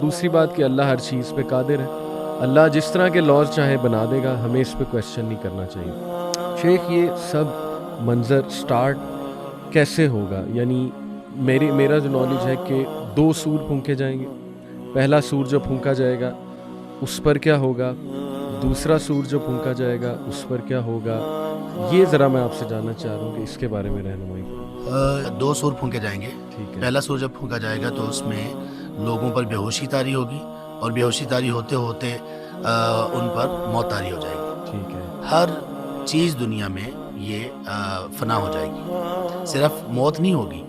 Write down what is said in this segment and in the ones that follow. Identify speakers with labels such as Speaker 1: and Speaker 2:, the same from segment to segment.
Speaker 1: دوسری بات کہ اللہ ہر چیز پہ قادر ہے. اللہ جس طرح کے لاز چاہے بنا دے گا, ہمیں اس پہ کویسچن نہیں کرنا چاہیے. شیخ یہ سب منظر سٹارٹ کیسے ہوگا؟ یعنی میرا جو نالج ہے کہ 2 سور پھونکے جائیں گے. پہلا سور جو پھونکا جائے گا اس پر کیا ہوگا, دوسرا سور جو پھونکا جائے گا اس پر کیا ہوگا, یہ ذرا میں آپ سے جاننا چاہ رہا ہوں کہ اس کے بارے میں رہنمائی کریں.
Speaker 2: 2 سور پھونکے جائیں گے.
Speaker 1: ٹھیک ہے.
Speaker 2: پہلا سور جب پھونکا جائے گا تو اس میں لوگوں پر بے ہوشی طاری ہوگی, اور بے ہوشی طاری ہوتے ہوتے ان پر موت طاری ہو جائے گی.
Speaker 1: ٹھیک ہے.
Speaker 2: ہر چیز دنیا میں یہ فنا ہو جائے گی. صرف موت نہیں ہوگی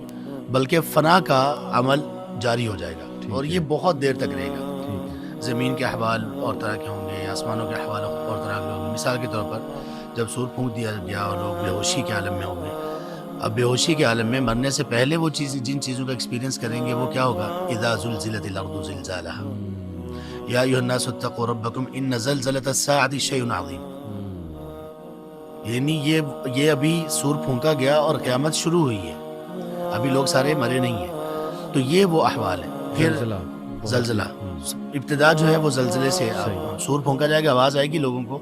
Speaker 2: بلکہ فنا کا عمل جاری ہو جائے گا, اور یہ بہت دیر تک رہے گا. زمین کے احوال اور طرح کے ہوں گے, آسمانوں کے احوال اور طرح کے ہوں گے. مثال کے طور پر جب سور پھونک دیا گیا اور لوگ بے ہوشی کے عالم میں ہوں گے, اب بے ہوشی کے عالم میں مرنے سے پہلے وہ جن چیزوں کا ایکسپیرینس کریں گے وہ کیا ہوگا؟ اذا زلزلت الارض زلزالها یا ایھا الناس اتقوا ربکم ان زلزلۃ الساعۃ شیء عظیم. یعنی یہ ابھی سور پھونکا گیا اور قیامت شروع ہوئی ہے, ابھی لوگ سارے مرے نہیں ہیں. تو یہ وہ احوال ہے. پھر زلزلہ ابتدا جو ہے وہ زلزلے سے, سور پھونکا جائے گا, آواز آئے گی لوگوں کو,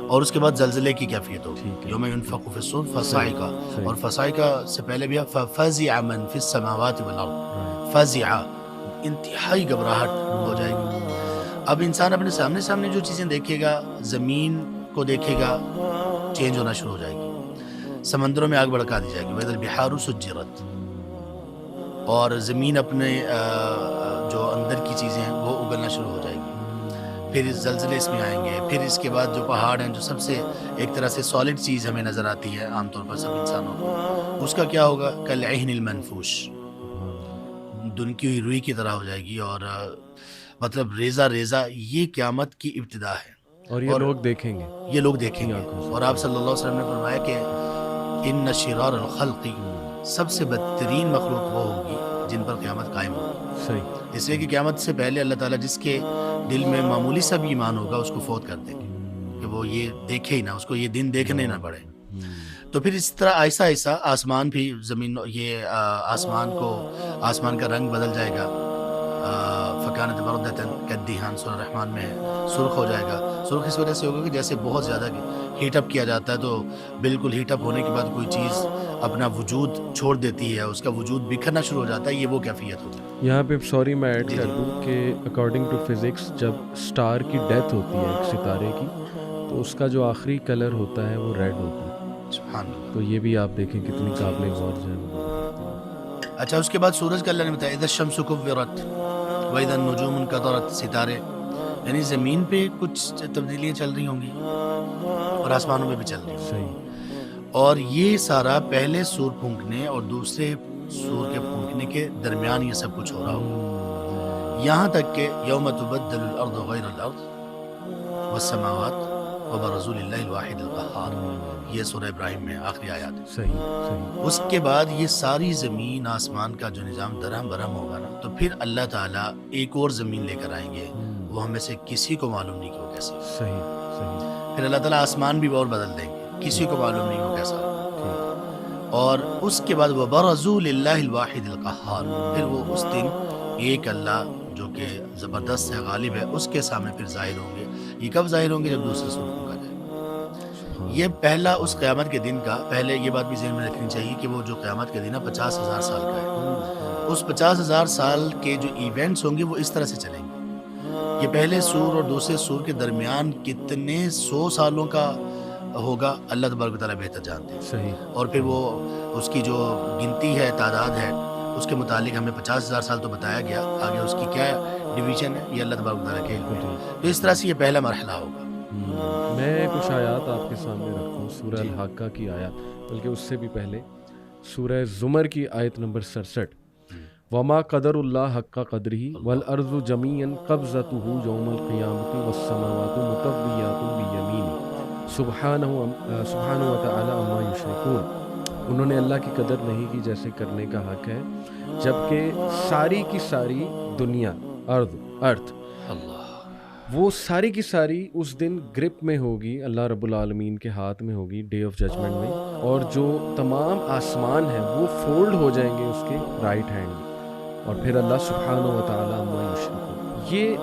Speaker 2: اور اس کے بعد زلزلے کی کیفیت ہوگی. یوم ينفخ في الصور فصعق, اور فصعق سے پہلے بھی ففزع من في السماوات والارض. فزع انتہائی گھبراہٹ ہو جائے گی. اب انسان اپنے سامنے جو چیزیں دیکھے گا, زمین کو دیکھے گا, چینج ہونا شروع ہو جائے گی. سمندروں میں آگ بھڑکا دی جائے گی, وَإِذَا الْبِحَارُ سُجِّرَتْ, اور زمین اپنے جو اندر کی چیزیں ہیں وہ اگلنا شروع ہو جائے گی. پھر زلزلے اس میں آئیں گے. پھر اس کے بعد جو پہاڑ ہیں, جو سب سے ایک طرح سے سالڈ چیز ہمیں نظر آتی ہے عام طور پر سب انسانوں کو, اس کا کیا ہوگا؟ کالعہن المنفوش, دنکی ہوئی روئی کی طرح ہو جائے گی. اور مطلب ریزہ یہ قیامت کی ابتدا ہے,
Speaker 1: اور یہ لوگ دیکھیں گے,
Speaker 2: یہ لوگ دیکھیں گے. اور آپ صلی اللہ علیہ وسلم نے فرمایا کہ ان شرار الخلق, سب سے بدترین مخلوق وہ ہوگی جن پر قیامت قائم ہوگی.
Speaker 1: صحیح.
Speaker 2: اس لیے کہ قیامت سے پہلے اللہ تعالیٰ جس کے دل میں معمولی سا بھی ایمان ہوگا اس کو فوت کر دیں گے, کہ وہ یہ دیکھے ہی نہ, اس کو یہ دن دیکھنے نہ پڑے. تو پھر اس طرح ایسا آسمان بھی, زمین, یہ آسمان کا رنگ بدل جائے گا. فکانت بردۃ کالدہان, سورہ رحمان میں ہے, سرخ ہو جائے گا. سرخ اس وجہ سے ہوگا کہ جیسے بہت زیادہ ہیٹ اپ کیا جاتا ہے, تو بالکل ہیٹ اپ ہونے کے بعد کوئی چیز اپنا وجود چھوڑ دیتی ہے, اس کا وجود بکھرنا شروع ہو جاتا ہے. یہ وہ کیفیت ہوتی ہے.
Speaker 1: یہاں پہ سوری میں ایڈ کر دوں کہ اکارڈنگ ٹو فزکس جب سٹار کی ڈیتھ ہوتی ہے, ایک ستارے کی, تو اس کا جو آخری کلر ہوتا ہے وہ ریڈ ہوتا ہے.
Speaker 2: سبحان اللہ.
Speaker 1: تو یہ بھی آپ دیکھیں کتنی قابل غور جو ہے.
Speaker 2: اچھا, اس کے بعد سورج کا اللہ نے بتایا اذا الشمس کورت واذا النجوم انکدرت, ستارے. یعنی زمین پہ کچھ تبدیلیاں چل رہی ہوں گی اور آسمانوں میں بھی چل رہی ہوں گی.
Speaker 1: صحیح.
Speaker 2: اور یہ سارا پہلے سور پھونکنے اور دوسرے سور کے پھونکنے کے درمیان یہ سب کچھ ہو رہا ہوگا, یہاں تک کہ یوم تبدل الارض غیر الارض والسماوات وبرزوا للہ الواحد القہار, یہ سورہ ابراہیم میں آخری آیات ہے.
Speaker 1: صحیح.
Speaker 2: اس کے بعد یہ ساری زمین آسمان کا جو نظام درہم برہم ہوگا نا, تو پھر اللہ تعالیٰ ایک اور زمین لے کر آئیں گے, وہ ہمیں سے کسی کو معلوم نہیں کہ وہ کیسی.
Speaker 1: صحیح.
Speaker 2: پھر اللہ تعالیٰ آسمان بھی اور بدل دیں گے, کسی کو معلوم نہیں وہ کیسا. اور اس کے بعد وبرزوا للہ الواحد القہار, پھر وہ اس دن ایک اللہ جو کہ زبردست ہے, غالب ہے, اس کے سامنے پھر ظاہر ہوں گے. یہ کب ظاہر ہوں گے؟ جب دوسرے سور پھونکا جائے. یہ پہلا اس قیامت کے دن کا, پہلے یہ بات بھی ذہن میں رکھنی چاہیے کہ وہ جو قیامت کے دن ہے 50,000 سال کا ہے. اس 50,000 سال کے جو ایونٹس ہوں گے وہ اس طرح سے چلیں گے. یہ پہلے سور اور دوسرے سور کے درمیان کتنے 100 سالوں کا ہوگا, اللہ تبارک و تعالیٰ بہتر جانتے ہیں.
Speaker 1: صحیح.
Speaker 2: اور پھر وہ اس کی جو گنتی ہے, تعداد ہے, اس کے متعلق ہمیں 50,000 سال تو بتایا گیا, آگے اس کی کیا ڈویژن ہے یہ اللہ تبارک و تعالیٰ کے علم ہے. تو اس طرح سے یہ پہلا مرحلہ ہوگا.
Speaker 1: میں کچھ آیات آپ کے سامنے رکھتا ہوں, سورہ الحاقہ کی آیات, بلکہ اس سے بھی پہلے سورہ زمر کی آیت نمبر 67. وما قدر اللہ حق قدرہ والارض جمیعا قبضتہ یوم القیامۃ والسماوات مطویات بیمینہ سبحانہ وتعالی عما یشرکون. انہوں نے اللہ کی قدر نہیں کی جیسے کرنے کا حق ہے, جبکہ ساری کی ساری دنیا, ارتھ, وہ ساری کی ساری اس دن گرپ میں ہوگی, اللہ رب العالمین کے ہاتھ میں ہوگی, ڈے آف ججمنٹ میں, اور جو تمام آسمان ہیں وہ فولڈ ہو جائیں گے اس کے رائٹ ہینڈ میں, اور پھر اللہ سبحانہ و تعالی عما یشرکون. یہ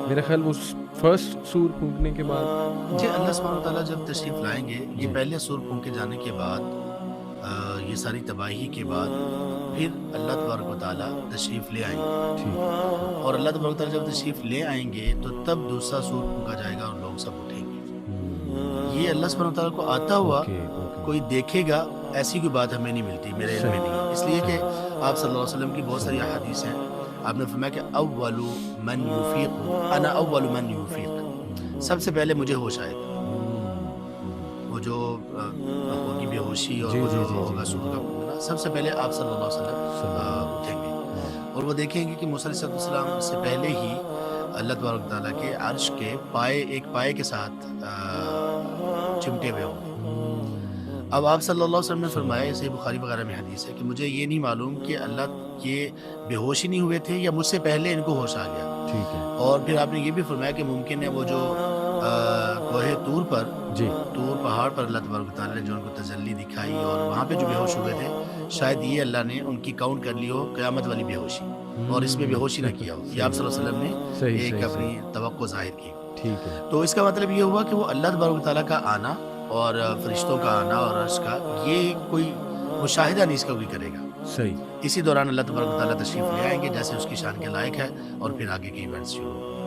Speaker 1: میرا خیال وہ فرسٹ سور پھونکنے کے بعد
Speaker 2: جی اللہ سبحانہ تعالیٰ جب تشریف لائیں گے یہ پہلے سور پھونکے جانے کے بعد یہ ساری تباہی کے بعد پھر اللہ تبارک و تعالیٰ تشریف لے آئیں گے.
Speaker 1: ٹھیک
Speaker 2: اور اللہ تبارک و تعالیٰ جب تشریف لے آئیں گے تو تب دوسرا سور پھونکا جائے گا اور لوگ سب اٹھیں گے. یہ اللہ سبحانہ تعالیٰ کو آتا ہوا کوئی دیکھے گا ایسی کوئی بات ہمیں نہیں ملتی، میرے علم میں نہیں. اس لیے کہ آپ صلی اللہ علیہ وسلم کی بہت ساری احادیث ہیں. آپ نے فرمایا کہ اول من یفیق انا اول من یفیق، سب سے پہلے مجھے ہوش آئے گا. وہ جو ہوگی بے ہوشی اور وہ جو ہوگا سور کا پھونکنا، سب سے پہلے آپ صلی اللہ علیہ وسلم اٹھیں گے اور وہ دیکھیں گے کہ موسیٰ علیہ السلام سے پہلے ہی اللہ تبارک تعالیٰ کے عرش کے پائے ایک پائے کے ساتھ چمٹے ہوئے ہوں گے. اب آپ صلی اللہ علیہ وسلم نے فرمایا، صحیح بخاری وغیرہ میں حدیث ہے کہ مجھے یہ نہیں معلوم کہ اللہ یہ بے ہوش ہی نہیں ہوئے تھے یا مجھ سے پہلے ان کو ہوش آ گیا.
Speaker 1: ٹھیک ہے.
Speaker 2: اور پھر آپ نے یہ بھی فرمایا کہ ممکن ہے وہ جو کوہ طور پر طور پہاڑ پر اللہ تبارک تعالیٰ نے جو ان کو تجلی دکھائی اور وہاں پہ جو بے ہوش ہوئے تھے، شاید یہ اللہ نے ان کی کاؤنٹ کر لی ہو قیامت والی بے ہوشی اور اس میں بے ہوشی نہ کیا ہو. یہ آپ صلی اللہ علیہ وسلم نے ایک اپنی توقع ظاہر کی.
Speaker 1: ٹھیک ہے.
Speaker 2: تو اس کا مطلب یہ ہوا کہ وہ اللہ تبارک تعالیٰ کا آنا اور فرشتوں کا آنا اور عرش کا یہ کوئی مشاہدہ نہیں اس کا کوئی کرے گا.
Speaker 1: صحیح.
Speaker 2: اسی دوران اللہ تبارک تعالیٰ تشریف لے آئیں گے جیسے اس کی شان کے لائق ہے اور پھر آگے کے ایونٹس شروع.